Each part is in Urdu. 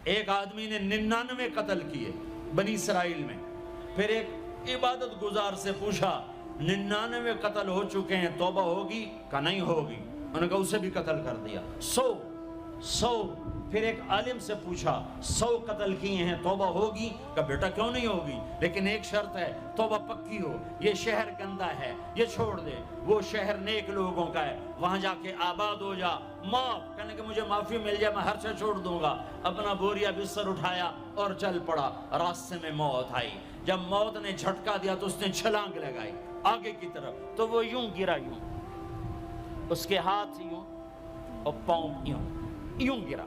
ایک آدمی نے 99 قتل کیے بنی اسرائیل میں، پھر ایک عبادت گزار سے پوچھا 99 قتل ہو چکے ہیں، توبہ ہوگی کہ نہیں ہوگی؟ انہوں نے کہا اسے بھی قتل کر دیا۔ 100 پھر ایک عالم سے پوچھا 100 قتل کیے ہیں، توبہ ہوگی؟ کہ بیٹا کیوں نہیں ہوگی، لیکن ایک شرط ہے، توبہ پکی ہو، یہ شہر گندا ہے، یہ چھوڑ دے، وہ شہر نیک لوگوں کا ہے، وہاں جا کے آباد ہو جا، معاف کہنے کہ مجھے معافی مل جائے میں ہر چیز چھوڑ دوں گا۔ اپنا بوریا بستر اٹھایا اور چل پڑا۔ راستے میں موت آئی، جب موت نے جھٹکا دیا تو اس نے چھلانگ لگائی آگے کی طرف، تو وہ یوں گرا، یوں اس کے ہاتھ یوں اور پاؤں یوں گرا۔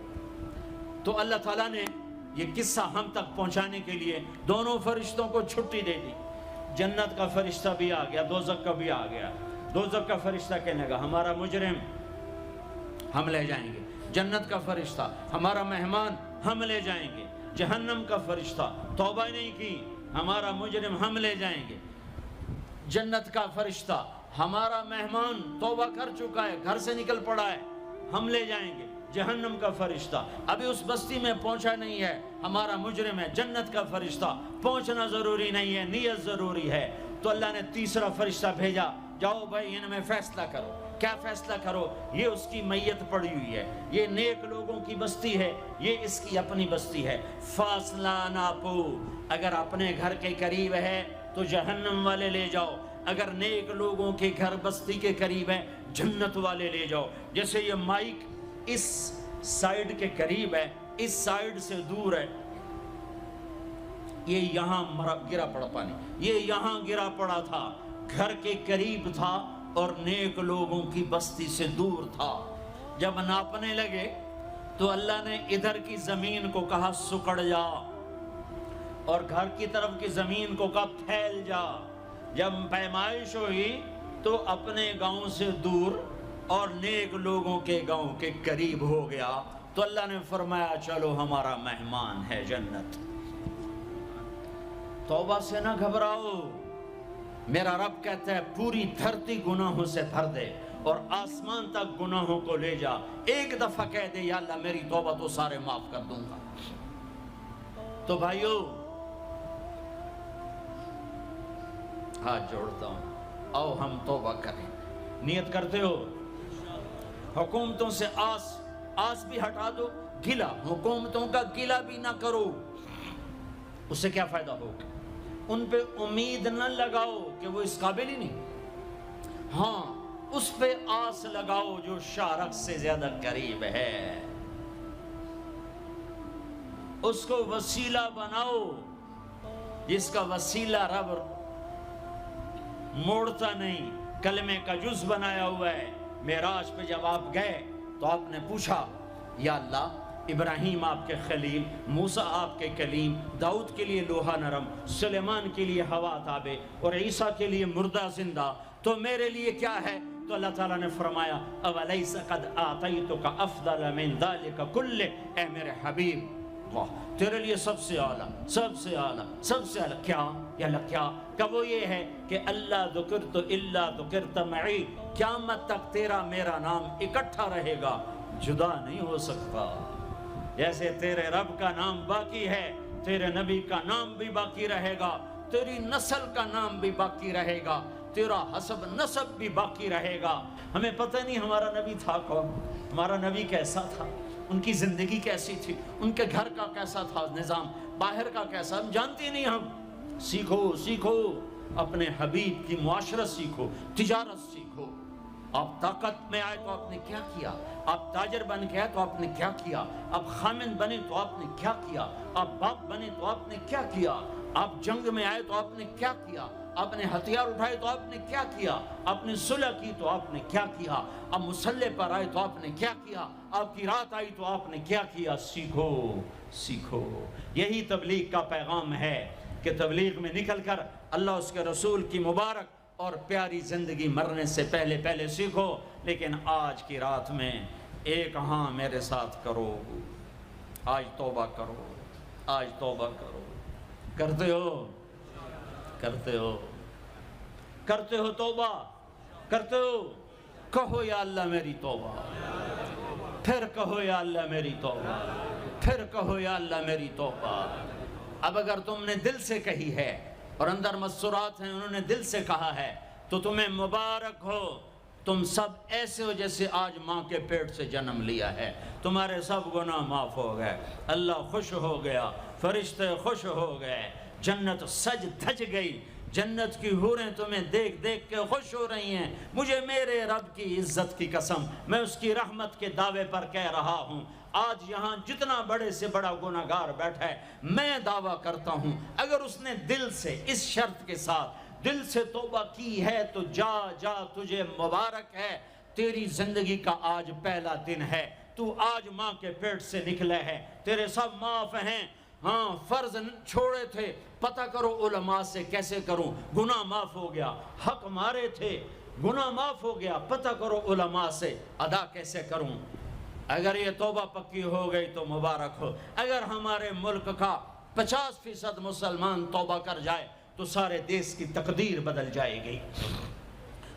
تو اللہ تعالیٰ نے یہ قصہ ہم تک پہنچانے کے لیے دونوں فرشتوں کو چھٹی دے دی۔ جنت کا فرشتہ بھی آ گیا، دوزخ کا بھی آ گیا۔ دوزخ کا فرشتہ کہنے لگا ہمارا مجرم ہم لے جائیں گے، جنت کا فرشتہ ہمارا مہمان ہم لے جائیں گے، جہنم کا فرشتہ توبہ نہیں کی ہمارا مجرم ہم لے جائیں گے، جنت کا فرشتہ ہمارا مہمان توبہ کر چکا ہے، گھر سے نکل پڑا ہے، ہم لے جائیں گے۔ جہنم کا فرشتہ ابھی اس بستی میں پہنچا نہیں ہے، ہمارا مجرم ہے۔ جنت کا فرشتہ پہنچنا ضروری نہیں ہے، نیت ضروری ہے۔ تو اللہ نے تیسرا فرشتہ بھیجا، جاؤ بھائی ان میں فیصلہ کرو۔ کیا فیصلہ کرو؟ یہ اس کی میت پڑی ہوئی ہے، یہ نیک لوگوں کی بستی ہے، یہ اس کی اپنی بستی ہے، فاصلہ ناپو۔ اگر اپنے گھر کے قریب ہے تو جہنم والے لے جاؤ، اگر نیک لوگوں کے گھر بستی کے قریب ہے جنت والے لے جاؤ۔ جیسے یہ مائک اس سائیڈ کے قریب ہے، اس سائیڈ سے دور ہے، یہ یہاں گرا پڑا پانی، یہ یہاں گرا پڑا تھا، گھر کے قریب تھا اور نیک لوگوں کی بستی سے دور تھا۔ جب ناپنے لگے تو اللہ نے ادھر کی زمین کو کہا سکڑ جا، اور گھر کی طرف کی زمین کو کہا پھیل جا۔ جب پیمائش ہوئی تو اپنے گاؤں سے دور اور نیک لوگوں کے گاؤں کے قریب ہو گیا، تو اللہ نے فرمایا چلو ہمارا مہمان ہے جنت۔ توبہ سے نہ گھبراؤ، میرا رب کہتا ہے پوری دھرتی گناہوں سے بھر دے اور آسمان تک گناہوں کو لے جا، ایک دفعہ کہہ دے یا اللہ میری توبہ تو سارے معاف کر دوں گا۔ تو بھائیو ہاتھ جوڑتا ہوں، آؤ ہم توبہ کریں۔ نیت کرتے ہو؟ حکومتوں سے آس بھی ہٹا دو، گلا حکومتوں کا گلا بھی نہ کرو، اس سے کیا فائدہ ہوگا؟ ان پہ امید نہ لگاؤ کہ وہ اس قابل ہی نہیں، ہاں اس پہ آس لگاؤ جو شارق سے زیادہ قریب ہے، اس کو وسیلہ بناؤ جس کا وسیلہ رب موڑتا نہیں، کلمے کا جز بنایا ہوا ہے۔ معراج پہ جب آپ گئے تو آپ نے پوچھا یا اللہ ابراہیم آپ کے خلیل، موسیٰ آپ کے کلیم، داؤد کے لیے لوہا نرم، سلیمان کے لیے ہوا تابع اور عیسیٰ کے لیے مردہ زندہ، تو میرے لیے کیا ہے؟ تو اللہ تعالیٰ نے فرمایا اولیس قد آتیتک افضل من ذلک کل، اے میرے حبیب واہ تیرے لیے سب سے اعلیٰ، سب سے اعلیٰ، سب سے اعلیٰ کیا؟ یا اللہ کیا؟ کہ وہ یہ ہے کہ اللہ ذکرت الا ذکرت معی، قیامت تک تیرا میرا نام اکٹھا رہے گا، جدا نہیں ہو سکتا۔ جیسے تیرے رب کا نام باقی ہے، تیرے نبی کا نام بھی باقی رہے گا، تیری نسل کا نام بھی باقی رہے گا، تیرا حسب نسب بھی باقی رہے گا۔ ہمیں پتہ نہیں ہمارا نبی تھا کون، ہمارا نبی کیسا تھا، ان کی زندگی کیسی تھی، ان کے گھر کا کیسا تھا نظام، باہر کا کیسا، ہم جانتے نہیں۔ ہم سیکھو اپنے حبیب کی معاشرت سیکھو، تجارت سیکھو۔ آپ طاقت میں آئے تو آپ نے کیا کیا، آپ تاجر بن کے آئے تو آپ نے کیا کیا، آپ خامن بنے تو آپ نے کیا کیا، آپ باپ بنے تو آپ نے کیا کیا، آپ جنگ میں آئے تو آپ نے کیا کیا، آپ نے ہتھیار اٹھائے تو آپ نے کیا کیا، آپ نے صلح کی تو آپ نے کیا کیا، آپ مسلح پر آئے تو آپ نے کیا کیا، آپ کی رات آئی تو آپ نے کیا کیا۔ سیکھو۔ یہی تبلیغ کا پیغام ہے کہ تبلیغ میں نکل کر اللہ اس کے رسول کی مبارک اور پیاری زندگی مرنے سے پہلے سیکھو۔ لیکن آج کی رات میں ایک ہاں میرے ساتھ کرو، آج توبہ کرو، آج توبہ کرو۔ کرتے ہو توبہ، کرتے ہو؟ کہو یا اللہ میری توبہ، پھر کہو یا اللہ میری توبہ، پھر کہو یا اللہ میری توبہ۔ اب اگر تم نے دل سے کہی ہے اور اندر مسرات ہیں انہوں نے دل سے کہا ہے تو تمہیں مبارک ہو، تم سب ایسے ہو جیسے آج ماں کے پیٹ سے جنم لیا ہے، تمہارے سب گناہ معاف ہو گئے، اللہ خوش ہو گیا، فرشتے خوش ہو گئے، جنت سج دھج گئی، جنت کی حوریں تمہیں دیکھ دیکھ کے خوش ہو رہی ہیں۔ مجھے میرے رب کی عزت کی قسم، میں اس کی رحمت کے دعوے پر کہہ رہا ہوں، آج یہاں جتنا بڑے سے بڑا گناہگار بیٹھا ہے، میں دعویٰ کرتا ہوں اگر اس نے دل سے اس شرط کے ساتھ دل سے توبہ کی ہے تو جا جا تجھے مبارک ہے، تیری زندگی کا آج پہلا دن ہے، تو آج ماں کے پیٹ سے نکلے ہے، تیرے سب معاف ہیں۔ ہاں فرض چھوڑے تھے، پتہ کرو علماء سے کیسے کروں، گناہ معاف ہو گیا، حق مارے تھے گناہ معاف ہو گیا، پتہ کرو علماء سے ادا کیسے کروں۔ اگر یہ توبہ پکی ہو گئی تو مبارک ہو۔ اگر ہمارے ملک کا 50% مسلمان توبہ کر جائے تو سارے دیس کی تقدیر بدل جائے گی۔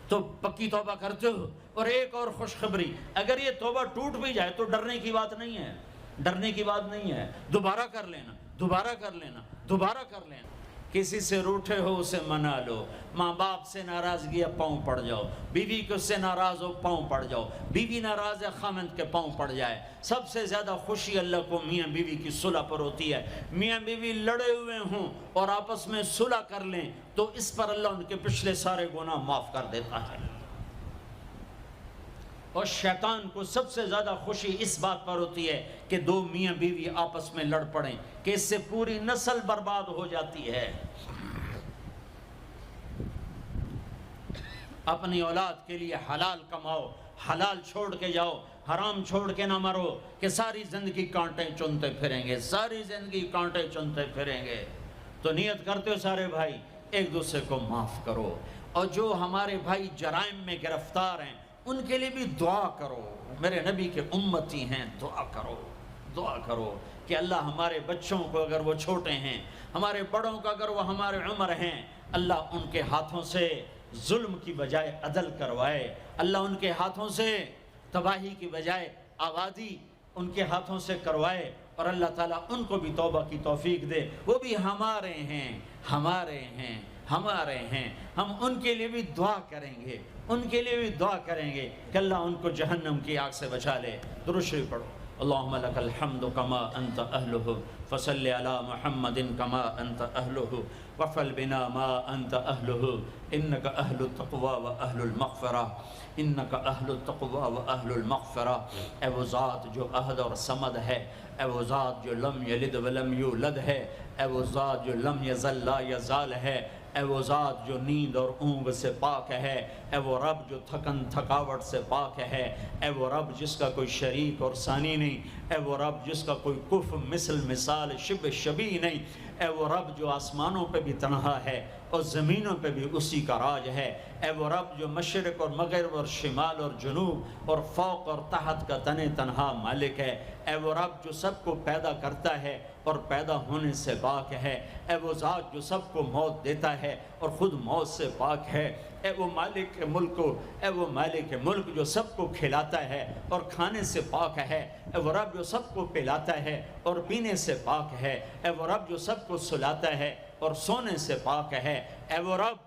تو پکی توبہ کرتے ہو۔ اور ایک اور خوشخبری، اگر یہ توبہ ٹوٹ بھی جائے تو ڈرنے کی بات نہیں ہے، ڈرنے کی بات نہیں ہے، دوبارہ کر لینا، دوبارہ کر لینا، دوبارہ کر لینا۔ کسی سے روٹھے ہو اسے منا لو، ماں باپ سے ناراضگی ہے پاؤں پڑ جاؤ، بیوی کو سے ناراض ہو پاؤں پڑ جاؤ، بیوی ناراض ہے خامند کے پاؤں پڑ جائے۔ سب سے زیادہ خوشی اللہ کو میاں بیوی کی صلح پر ہوتی ہے۔ میاں بیوی لڑے ہوئے ہوں اور آپس میں صلح کر لیں تو اس پر اللہ ان کے پچھلے سارے گناہ معاف کر دیتا ہے۔ اور شیطان کو سب سے زیادہ خوشی اس بات پر ہوتی ہے کہ دو میاں بیوی آپس میں لڑ پڑیں، کہ اس سے پوری نسل برباد ہو جاتی ہے۔ اپنی اولاد کے لیے حلال کماؤ، حلال چھوڑ کے جاؤ، حرام چھوڑ کے نہ مرو کہ ساری زندگی کانٹے چنتے پھریں گے، ساری زندگی کانٹے چنتے پھریں گے۔ تو نیت کرتے ہو سارے بھائی ایک دوسرے کو معاف کرو، اور جو ہمارے بھائی جرائم میں گرفتار ہیں ان کے لیے بھی دعا کرو، میرے نبی کے امتی ہیں، دعا کرو، دعا کرو کہ اللہ ہمارے بچوں کو اگر وہ چھوٹے ہیں، ہمارے بڑوں کو اگر وہ ہمارے عمر ہیں، اللہ ان کے ہاتھوں سے ظلم کی بجائے عدل کروائے، اللہ ان کے ہاتھوں سے تباہی کی بجائے آبادی ان کے ہاتھوں سے کروائے، اور اللہ تعالیٰ ان کو بھی توبہ کی توفیق دے۔ وہ بھی ہمارے ہیں، ہمارے ہیں، ہمارے ہیں، ہم ان کے لیے بھی دعا کریں گے، ان کے لیے بھی دعا کریں گے کہ اللہ ان کو جہنم کی آگ سے بچا لے۔ درود شریف پڑھو۔ اللہم لک الحمد کما انت اہلہ فصل علی محمد کما انت اہلہ وفعل بنا ما انت اہلہ انک اہل التقوی و اہل المغفرہ، انک اہل التقوی و اہل المغفرہ۔ اے وہ ذات جو احد اور صمد ہے، اے وہ ذات جو لم یلد ولم یولد ہے، اے وہ ذات جو لم یزل لا یزال ہے، اے وہ ذات جو نیند اور اونگ سے پاک ہے، اے وہ رب جو تھکن تھکاوٹ سے پاک ہے، اے وہ رب جس کا کوئی شریک اور ثانی نہیں، اے وہ رب جس کا کوئی کف مثل مثال شبہ شبیہ نہیں، اے وہ رب جو آسمانوں پہ بھی تنہا ہے اور زمینوں پہ بھی اسی کا راج ہے، اے وہ رب جو مشرق اور مغرب اور شمال اور جنوب اور فوق اور تحت کا تنہا مالک ہے، اے وہ رب جو سب کو پیدا کرتا ہے اور پیدا ہونے سے پاک ہے، اے وہ ذات جو سب کو موت دیتا ہے اور خود موت سے پاک ہے، اے وہ مالک ملک، اے وہ مالک ملک جو سب کو کھلاتا ہے اور کھانے سے پاک ہے، اے وہ رب جو سب کو پلاتا ہے اور پینے سے پاک ہے، اے وہ رب جو سب کو سلاتا ہے اور سونے سے پاک ہے، اے وہ رب